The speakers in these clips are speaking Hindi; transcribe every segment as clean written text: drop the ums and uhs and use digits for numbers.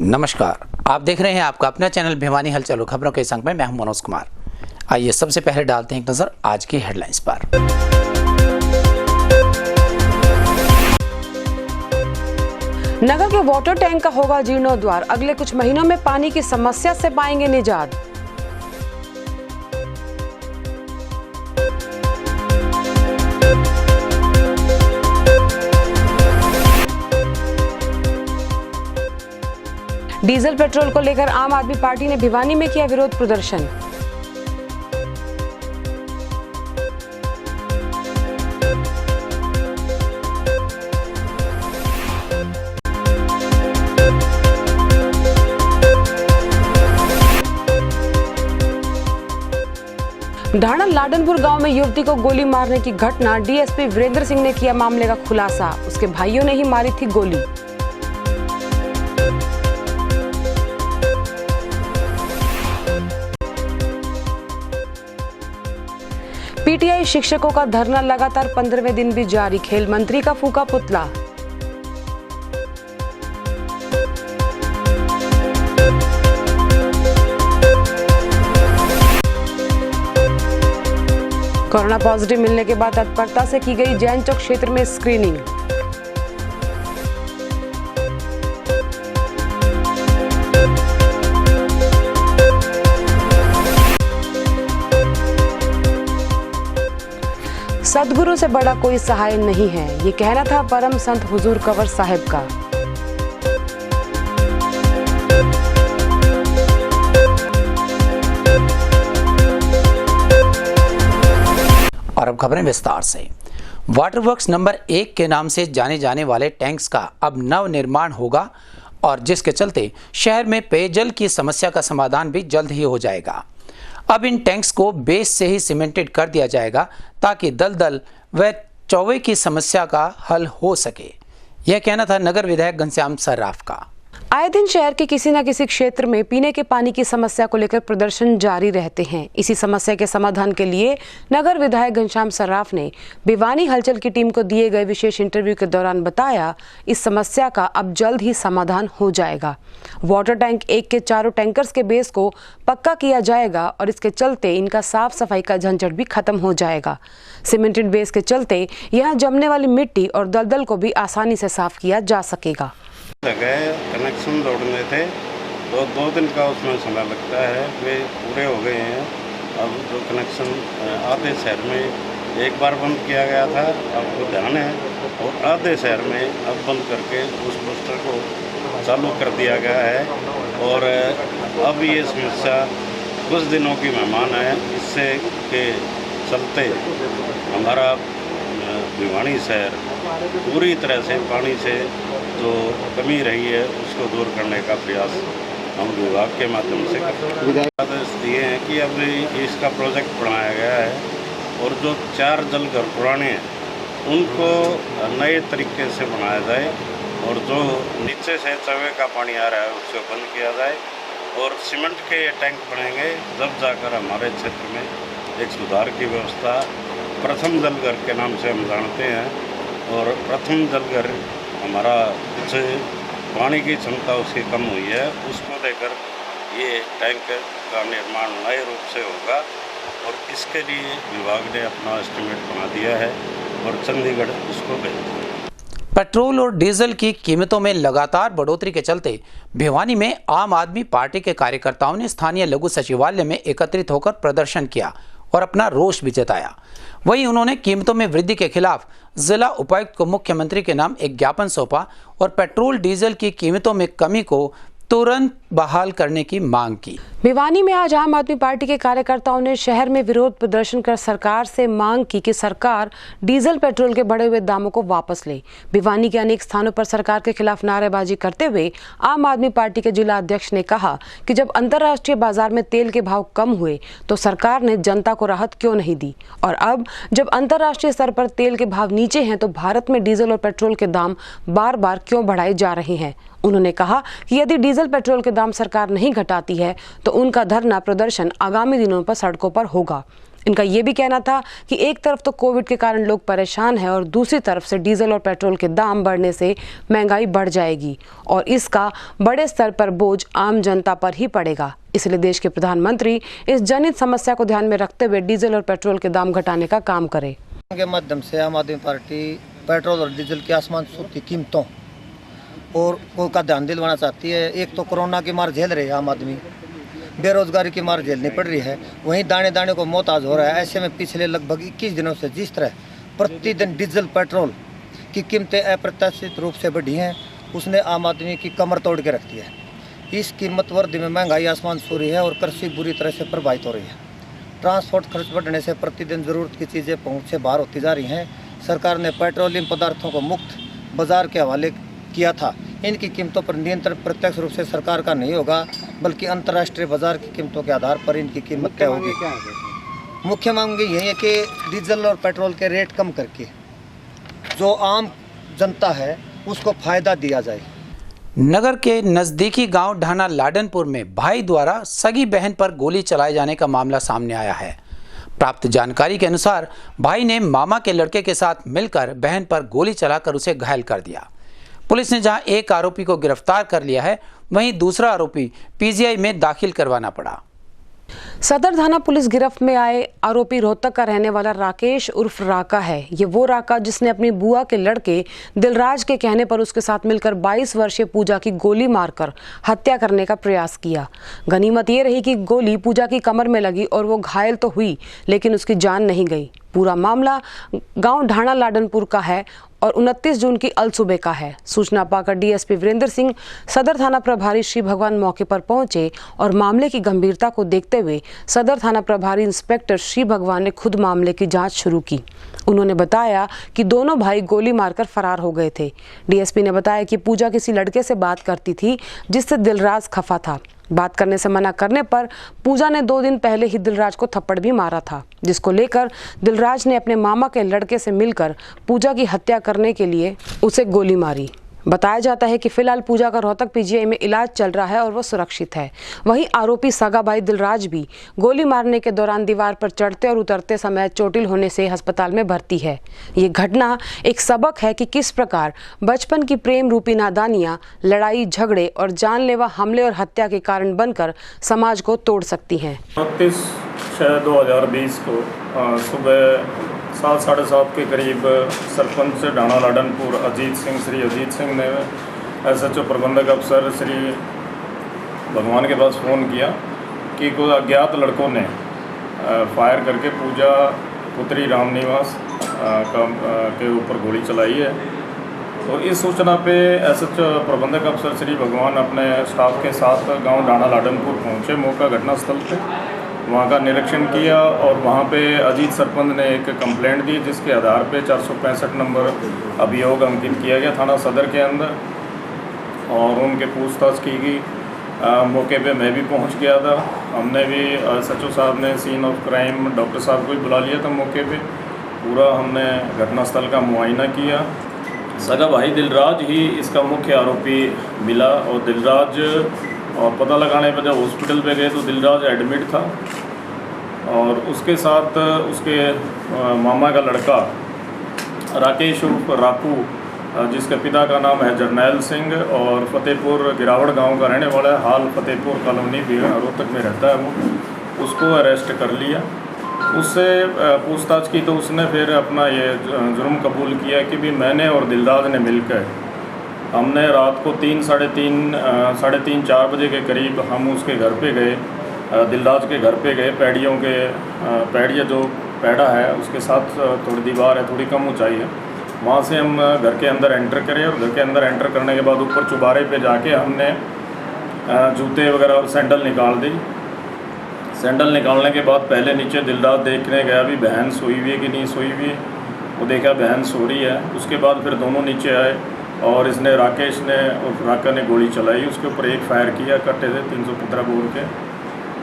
नमस्कार, आप देख रहे हैं आपका अपना चैनल भिवानी हलचल खबरों के संग में मैं हूं मनोज कुमार। आइए सबसे पहले डालते हैं एक नजर आज की हेडलाइंस पर। नगर के वाटर टैंक का होगा जीर्णोद्धार, अगले कुछ महीनों में पानी की समस्या से पाएंगे निजात। डीजल पेट्रोल को लेकर आम आदमी पार्टी ने भिवानी में किया विरोध प्रदर्शन। ढाणा लाडनपुर गांव में युवती को गोली मारने की घटना, डीएसपी वीरेंद्र सिंह ने किया मामले का खुलासा। उसके भाइयों ने ही मारी थी गोली। पीटीआई शिक्षकों का धरना लगातार 15वें दिन भी जारी, खेल मंत्री का फूका पुतला। कोरोना पॉजिटिव मिलने के बाद तत्परता से की गई जैन चौक क्षेत्र में स्क्रीनिंग। सदगुरु से बड़ा कोई सहाय नहीं है, ये कहना था परम संत हुजूर कंवर साहिब का। और अब खबरें विस्तार से। वाटर वर्क्स नंबर 1 के नाम से जाने जाने वाले टैंक्स का अब नव निर्माण होगा और जिसके चलते शहर में पेयजल की समस्या का समाधान भी जल्द ही हो जाएगा। अब इन टैंक्स को बेस से ही सीमेंटेड कर दिया जाएगा ताकि दलदल व चौवे की समस्या का हल हो सके। यह कहना था नगर विधायक घनश्याम सर्राफ का। आए दिन शहर के किसी न किसी क्षेत्र में पीने के पानी की समस्या को लेकर प्रदर्शन जारी रहते हैं। इसी समस्या के समाधान के लिए नगर विधायक घनश्याम सर्राफ ने भिवानी हलचल की टीम को दिए गए विशेष इंटरव्यू के दौरान बताया, इस समस्या का अब जल्द ही समाधान हो जाएगा। वाटर टैंक 1 के चारों टैंकर्स के बेस को पक्का किया जाएगा और इसके चलते इनका साफ सफाई का झंझट भी खत्म हो जाएगा। सीमेंटेड बेस के चलते यहाँ जमने वाली मिट्टी और दलदल को भी आसानी से साफ किया जा सकेगा। कनेक्शन जोड़ने थे तो 2 दिन का उसमें समय लगता है, वे पूरे हो गए हैं। अब जो कनेक्शन आधे शहर में एक बार बंद किया गया था, आपको ध्यान है, और आधे शहर में अब बंद करके उस बूस्टर को चालू कर दिया गया है। और अब ये समस्या कुछ दिनों की मेहमान है, इससे के चलते हमारा भिवानी शहर पूरी तरह से पानी से जो कमी रही है उसको दूर करने का प्रयास हम विभाग के माध्यम से आदेश दिए हैं कि अब इसका प्रोजेक्ट बनाया गया है और जो 4 जलघर पुराने हैं उनको नए तरीके से बनाया जाए और जो नीचे से चौवे का पानी आ रहा है उसको बंद किया जाए और सीमेंट के टैंक बनेंगे, जब जाकर हमारे क्षेत्र में एक सुधार की व्यवस्था प्रथम जलघर के नाम से हम जानते हैं। और प्रथम जलघर हमारा कुछ पानी की क्षमता उसकी कम हुई है, उसको लेकर ये टैंक का निर्माण नए रूप से होगा और इसके लिए विभाग ने अपना एस्टिमेट बना दिया है और चंडीगढ़ उसको भेज दिया। पेट्रोल और डीजल की कीमतों में लगातार बढ़ोतरी के चलते भिवानी में आम आदमी पार्टी के कार्यकर्ताओं ने स्थानीय लघु सचिवालय में एकत्रित होकर प्रदर्शन किया और अपना रोष भी जताया। वहीं उन्होंने कीमतों में वृद्धि के खिलाफ जिला उपायुक्त को मुख्यमंत्री के नाम एक ज्ञापन सौंपा और पेट्रोल डीजल की कीमतों में कमी को तुरंत बहाल करने की मांग की। भिवानी में आज आम आदमी पार्टी के कार्यकर्ताओं ने शहर में विरोध प्रदर्शन कर सरकार से मांग की कि सरकार डीजल पेट्रोल के बढ़े हुए दामों को वापस ले। भिवानी के अनेक स्थानों पर सरकार के खिलाफ नारेबाजी करते हुए आम आदमी पार्टी के जिला अध्यक्ष ने कहा कि जब अंतर्राष्ट्रीय बाजार में तेल के भाव कम हुए तो सरकार ने जनता को राहत क्यों नहीं दी, और अब जब अंतर्राष्ट्रीय स्तर पर तेल के भाव नीचे हैं तो भारत में डीजल और पेट्रोल के दाम बार बार क्यों बढ़ाए जा रहे हैं। उन्होंने कहा कि यदि डीजल पेट्रोल के दाम सरकार नहीं घटाती है तो उनका धरना प्रदर्शन आगामी दिनों पर सड़कों पर होगा। इनका ये भी कहना था कि एक तरफ तो कोविड के कारण लोग परेशान हैं और दूसरी तरफ से डीजल और पेट्रोल के दाम बढ़ने से महंगाई बढ़ जाएगी और इसका बड़े स्तर पर बोझ आम जनता पर ही पड़ेगा। इसलिए देश के प्रधानमंत्री इस जनहित समस्या को ध्यान में रखते हुए डीजल और पेट्रोल के दाम घटाने का काम करे। के माध्यम से आम आदमी पार्टी पेट्रोल और डीजल की आसमान छूती कीमतों और का ध्यान दिलवाना चाहती है। एक तो कोरोना की मार झेल रही है आम आदमी, बेरोजगारी की मार झेलनी पड़ रही है, वहीं दाने दाने को मोहताज हो रहा है। ऐसे में पिछले लगभग 21 दिनों से जिस तरह प्रतिदिन डीजल पेट्रोल की कीमतें अप्रत्याशित रूप से बढ़ी हैं, उसने आम आदमी की कमर तोड़ के रख दी है। इस कीमत वृद्धि में महंगाई आसमान छू रही है और कृषि बुरी तरह से प्रभावित हो रही है। ट्रांसपोर्ट खर्च बढ़ने से प्रतिदिन ज़रूरत की चीज़ें पहुँच से बाहर होती जा रही हैं। सरकार ने पेट्रोलियम पदार्थों को मुक्त बाजार के हवाले किया था। इनकी कीमतों पर नियंत्रण प्रत्यक्ष रूप से सरकार का नहीं होगा, बल्कि अंतर्राष्ट्रीय बाजार की कीमतों के आधार पर इनकी कीमत तय होगी। मुख्य मांग यही है कि डीजल और पेट्रोल के रेट कम करके जो आम जनता है उसको फायदा दिया जाए। नगर के नजदीकी गांव ढाना लाडनपुर में भाई द्वारा सगी बहन पर गोली चलाए जाने का मामला सामने आया है। प्राप्त जानकारी के अनुसार भाई ने मामा के लड़के के साथ मिलकर बहन पर गोली चलाकर उसे घायल कर दिया। पुलिस ने जहां एक आरोपी को गिरफ्तार कर लिया है, वहीं दूसरा आरोपी पीजीआई में दाखिल करवाना पड़ा। सदर थाना पुलिस गिरफ्त में आए आरोपी रोहतक का रहने वाला राकेश उर्फ राका है। ये वो राका जिसने अपनी बुआ के लड़के दिलराज के कहने पर उसके साथ मिलकर 22 वर्षीय पूजा की गोली मारकर हत्या करने का प्रयास किया। गनीमत ये रही कि गोली पूजा की कमर में लगी और वो घायल तो हुई, लेकिन उसकी जान नहीं गई। पूरा मामला गांव ढाणा लाडनपुर का है और 29 जून की अलसुबह का है। सूचना पाकर डीएसपी वीरेंद्र सिंह, सदर थाना प्रभारी श्री भगवान मौके पर पहुंचे और मामले की गंभीरता को देखते हुए सदर थाना प्रभारी इंस्पेक्टर श्री भगवान ने खुद मामले की जांच शुरू की। उन्होंने बताया कि दोनों भाई गोली मारकर फरार हो गए थे। डीएसपी ने बताया कि पूजा किसी लड़के से बात करती थी जिससे दिलराज खफा था। बात करने से मना करने पर पूजा ने 2 दिन पहले ही दिलराज को थप्पड़ भी मारा था, जिसको लेकर दिलराज ने अपने मामा के लड़के से मिलकर पूजा की हत्या करने के लिए उसे गोली मारी। बताया जाता है कि फिलहाल पूजा का रोहतक पीजीआई में इलाज चल रहा है और वो सुरक्षित है। वहीं आरोपी सगा भाई दिलराज भी गोली मारने के दौरान दीवार पर चढ़ते और उतरते समय चोटिल होने से अस्पताल में भर्ती है। ये घटना एक सबक है कि किस प्रकार बचपन की प्रेम रूपी नादानियां लड़ाई झगड़े और जानलेवा हमले और हत्या के कारण बनकर समाज को तोड़ सकती हैं। 29/2020 को सुबह 7 साढ़े 7 के करीब सरपंच ढाणा लाडनपुर श्री अजीत सिंह ने SHO प्रबंधक अफसर श्री भगवान के पास फ़ोन किया कि कोई अज्ञात लड़कों ने फायर करके पूजा पुत्री राम निवास के ऊपर गोली चलाई है। तो इस सूचना पे SHO प्रबंधक अफसर श्री भगवान अपने स्टाफ के साथ गांव ढाणा लाडनपुर पहुंचे। मौका घटनास्थल पे वहाँ का निरीक्षण किया और वहाँ पे अजीत सरपंच ने एक कंप्लेंट दी, जिसके आधार पे 465 नंबर अभियोग अंकित किया गया थाना सदर के अंदर और उनके पूछताछ की गई। मौके पे मैं भी पहुँच गया था। हमने भी SHO साहब ने सीन ऑफ क्राइम डॉक्टर साहब को भी बुला लिया था मौके पे। पूरा हमने घटनास्थल का मुआयना किया। सगा भाई दिलराज ही इसका मुख्य आरोपी मिला और दिलराज और पता लगाने पर जब हॉस्पिटल पे गए तो दिलराज एडमिट था और उसके साथ उसके मामा का लड़का राकेश उर्फ राकू, जिसके पिता का नाम है जरनैल सिंह और फतेहपुर गिरावड़ गांव का रहने वाला है, हाल फतेहपुर कॉलोनी रोहतक में रहता है वो, उसको अरेस्ट कर लिया। उससे पूछताछ की तो उसने फिर अपना ये जुर्म कबूल किया कि भी मैंने और दिलराज ने मिलकर हमने रात को 3 3 4 बजे के करीब हम उसके घर पे गए, दिलराज के घर पे गए। पैड़िया जो पैड़ा है उसके साथ थोड़ी दीवार है, थोड़ी कम ऊंचाई है, वहाँ से हम घर के अंदर एंटर करें और घर के अंदर एंटर करने के बाद ऊपर चुबारे पे जाके हमने जूते वगैरह और सैंडल निकाल दी। सैंडल निकालने के बाद पहले नीचे दिलराज देखने गया भी बहन सोई हुई है कि नहीं सोई हुई है, वो देखा बहन सो रही है। उसके बाद फिर दोनों नीचे आए और इसने राकेश ने और राका ने गोली चलाई, उसके ऊपर एक फायर किया कट्टे से 315 बोर के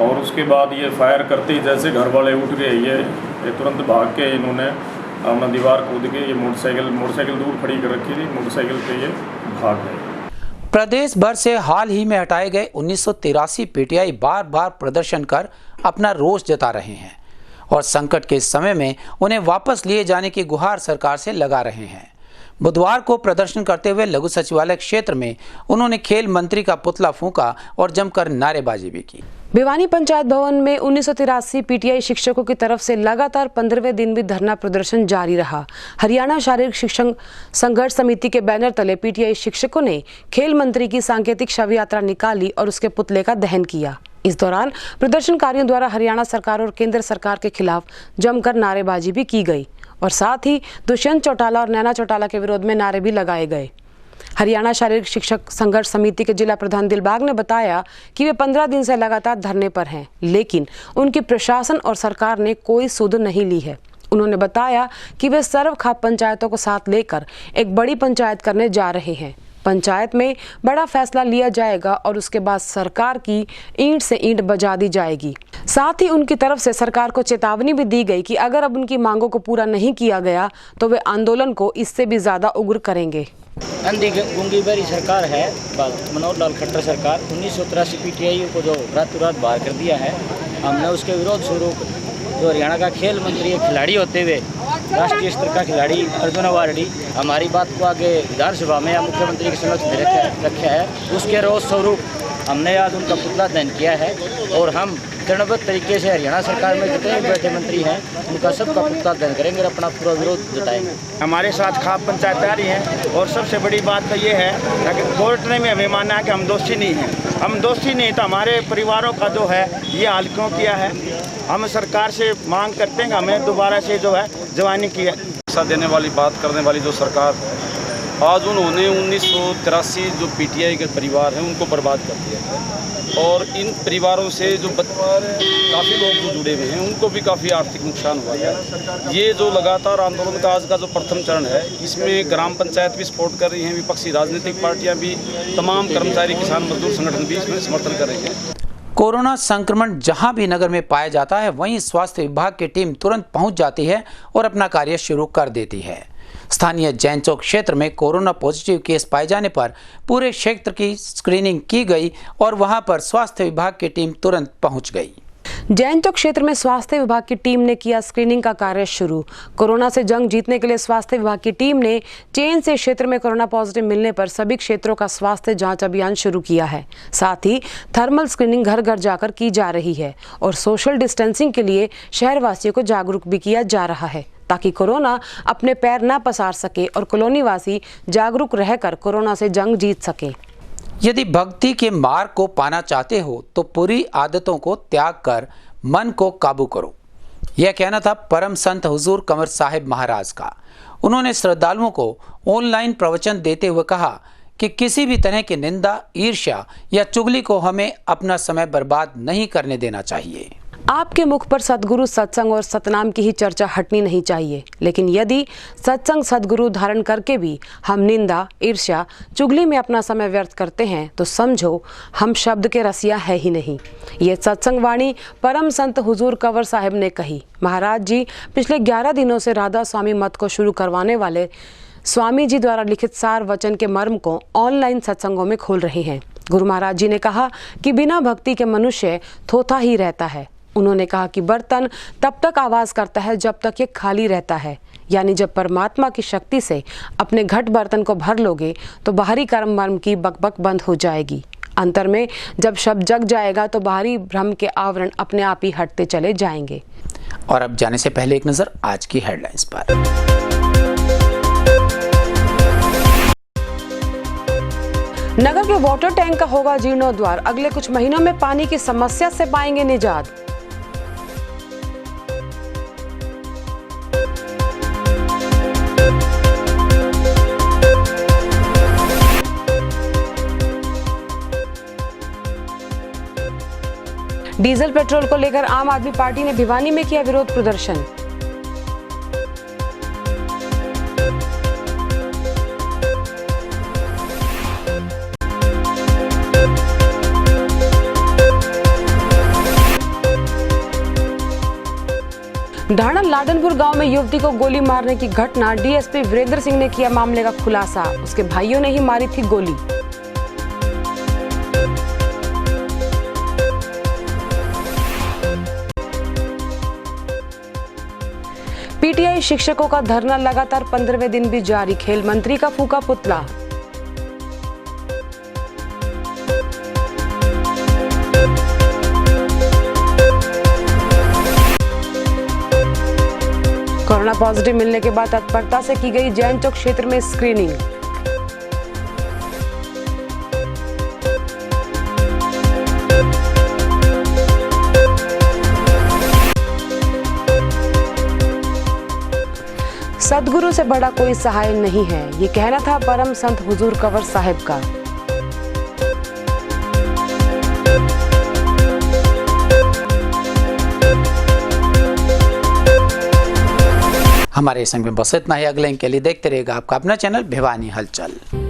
और उसके बाद ये फायर करते ही जैसे घर वाले उठ गए ये तुरंत भाग के इन्होंने अपना दीवार कूद के ये मोटरसाइकिल दूर खड़ी कर रखी थी, मोटरसाइकिल पे ये भाग गए। प्रदेश भर से हाल ही में हटाए गए 1983 पीटीआई बार बार प्रदर्शन कर अपना रोष जता रहे हैं और संकट के समय में उन्हें वापस लिए जाने की गुहार सरकार से लगा रहे हैं। बुधवार को प्रदर्शन करते हुए लघु सचिवालय क्षेत्र में उन्होंने खेल मंत्री का पुतला फूंका और जमकर नारेबाजी भी की। भिवानी पंचायत भवन में 1983 पीटीआई शिक्षकों की तरफ से लगातार 15वें दिन भी धरना प्रदर्शन जारी रहा। हरियाणा शारीरिक शिक्षक संघर्ष समिति के बैनर तले पीटीआई शिक्षकों ने खेल मंत्री की सांकेतिक शव यात्रा निकाली और उसके पुतले का दहन किया। इस दौरान प्रदर्शनकारियों द्वारा हरियाणा सरकार और केंद्र सरकार के खिलाफ जमकर नारेबाजी भी की गई और साथ ही दुष्यंत चौटाला और नैना चौटाला के विरोध में नारे भी लगाए गए। हरियाणा शारीरिक शिक्षक संघर्ष समिति के जिला प्रधान दिलबाग ने बताया कि वे 15 दिन से लगातार धरने पर हैं, लेकिन उनकी प्रशासन और सरकार ने कोई सुध नहीं ली है। उन्होंने बताया कि वे सर्वखाप पंचायतों को साथ लेकर एक बड़ी पंचायत करने जा रहे हैं। पंचायत में बड़ा फैसला लिया जाएगा और उसके बाद सरकार की ईंट से ईंट बजा दी जाएगी। साथ ही उनकी तरफ से सरकार को चेतावनी भी दी गई कि अगर अब उनकी मांगों को पूरा नहीं किया गया तो वे आंदोलन को इससे भी ज्यादा उग्र करेंगे। अंधी गूंगी बहरी सरकार है मनोहर लाल खट्टर सरकार। 1983 पीटीआई को जो रातों रात बाहर कर दिया है, हमने उसके विरोध स्वरूप जो हरियाणा का खेल मंत्री खिलाड़ी होते हुए राष्ट्रीय स्तर का खिलाड़ी अर्जुन अवार्डी हमारी बात को आगे विधानसभा में या मुख्यमंत्री के समक्ष रखा है, उसके रोज स्वरूप हमने आज उनका पुतला दहन किया है और हम चरणबद्ध तरीके से हरियाणा सरकार में जितने भी बैठे मंत्री हैं उनका सबका पुतला दहन करेंगे और अपना पूरा विरोध जताएंगे। हमारे साथ खाप पंचायत आ रही है और सबसे बड़ी बात तो ये है कि कोर्ट ने हमें माना है कि हम दोषी नहीं हैं। हम दोषी नहीं तो हमारे परिवारों का जो है ये हाल क्यों किया है। हम सरकार से मांग करते हैं कि हमें दोबारा से जो है जवानी की शिक्षा देने वाली बात करने वाली जो सरकार, आज उन्होंने 1983 जो पीटीआई के परिवार हैं उनको बर्बाद कर दिया है और इन परिवारों से जो काफ़ी लोग जो जुड़े हुए हैं उनको भी काफ़ी आर्थिक नुकसान हुआ है। ये जो लगातार आंदोलन का आज का जो प्रथम चरण है, इसमें ग्राम पंचायत भी सपोर्ट कर रही हैं, विपक्षी राजनीतिक पार्टियां भी, तमाम कर्मचारी किसान मजदूर संगठन भी इसमें समर्थन कर रही हैं। कोरोना संक्रमण जहां भी नगर में पाया जाता है वहीं स्वास्थ्य विभाग की टीम तुरंत पहुंच जाती है और अपना कार्य शुरू कर देती है। स्थानीय जैन चौक क्षेत्र में कोरोना पॉजिटिव केस पाए जाने पर पूरे क्षेत्र की स्क्रीनिंग की गई और वहां पर स्वास्थ्य विभाग की टीम तुरंत पहुंच गई। जैन चौक क्षेत्र में स्वास्थ्य विभाग की टीम ने किया स्क्रीनिंग का कार्य शुरू। कोरोना से जंग जीतने के लिए स्वास्थ्य विभाग की टीम ने चेन से क्षेत्र में कोरोना पॉजिटिव मिलने पर सभी क्षेत्रों का स्वास्थ्य जांच अभियान शुरू किया है। साथ ही थर्मल स्क्रीनिंग घर घर जाकर की जा रही है और सोशल डिस्टेंसिंग के लिए शहरवासियों को जागरूक भी किया जा रहा है ताकि कोरोना अपने पैर न पसार सके और कॉलोनी वासी जागरूक रहकर कोरोना से जंग जीत सके। यदि भक्ति के मार्ग को पाना चाहते हो तो बुरी आदतों को त्याग कर मन को काबू करो, यह कहना था परम संत हुजूर कंवर साहिब महाराज का। उन्होंने श्रद्धालुओं को ऑनलाइन प्रवचन देते हुए कहा कि किसी भी तरह की निंदा, ईर्ष्या या चुगली को हमें अपना समय बर्बाद नहीं करने देना चाहिए। आपके मुख पर सद्गुरु, सत्संग और सतनाम की ही चर्चा हटनी नहीं चाहिए, लेकिन यदि सत्संग सद्गुरु धारण करके भी हम निंदा, ईर्ष्या, चुगली में अपना समय व्यर्थ करते हैं तो समझो हम शब्द के रसिया है ही नहीं। ये सत्संग वाणी परम संत हुजूर कंवर साहिब ने कही। महाराज जी पिछले 11 दिनों से राधा स्वामी मत को शुरू करवाने वाले स्वामी जी द्वारा लिखित सार वचन के मर्म को ऑनलाइन सत्संगों में खोल रहे हैं। गुरु महाराज जी ने कहा कि बिना भक्ति के मनुष्य थोथा ही रहता है। उन्होंने कहा कि बर्तन तब तक आवाज करता है जब तक ये खाली रहता है, यानी जब परमात्मा की शक्ति से अपने घट बर्तन को भर लोगे तो बाहरी कर्म मर्म की बकबक बंद हो जाएगी। अंतर में जब शब्द जग जाएगा तो बाहरी भ्रम के आवरण अपने आप ही हटते चले जाएंगे। और अब जाने से पहले एक नजर आज की हेडलाइंस पर। नगर के वाटर टैंक का होगा जीर्णोद्वार, अगले कुछ महीनों में पानी की समस्या से पाएंगे निजात। डीजल पेट्रोल को लेकर आम आदमी पार्टी ने भिवानी में किया विरोध प्रदर्शन। ढाणा लाडनपुर गांव में युवती को गोली मारने की घटना, डीएसपी वीरेंद्र सिंह ने किया मामले का खुलासा। उसके भाइयों ने ही मारी थी गोली। पीटीआई शिक्षकों का धरना लगातार 15वें दिन भी जारी, खेल मंत्री का फूका पुतला। कोरोना पॉजिटिव मिलने के बाद तत्परता से की गई जैन चौक क्षेत्र में स्क्रीनिंग। सदगुरु से बड़ा कोई सहाय नहीं है, ये कहना था परम संत हुजूर कंवर साहिब का। हमारे संग में बस इतना ही। अगले के लिए देखते रहेगा आपका अपना चैनल भिवानी हलचल।